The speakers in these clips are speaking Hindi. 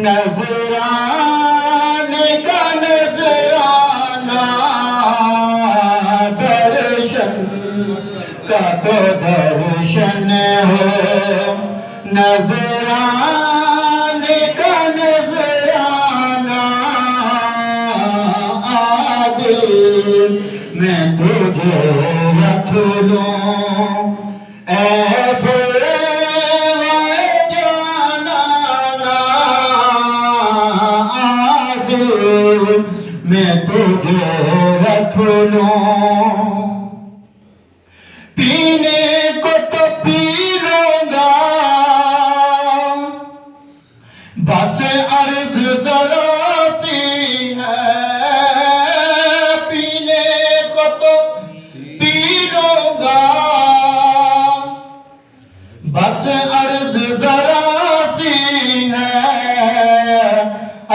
नजराने का नजराना दर्शन का तो दर्शन हो नजराने का नजराना आदिल मैं तुझे रख लूं मैं तुझे रख लूं पीने को तो पी लूंगा बस अर्ज जरा सी है पीने को तो पी लूंगा बस अर्ज जरा सी है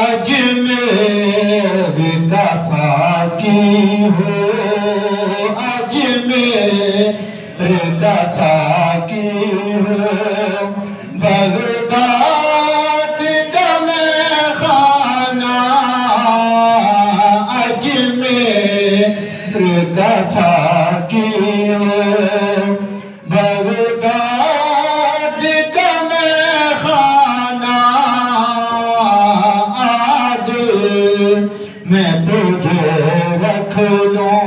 अजमेर का साकी हो अजमेर का साकी हो बगदाद का मैं खाना अजमेर का साकी हो बगदाद का मैं खाना मैं तुझे रख लूं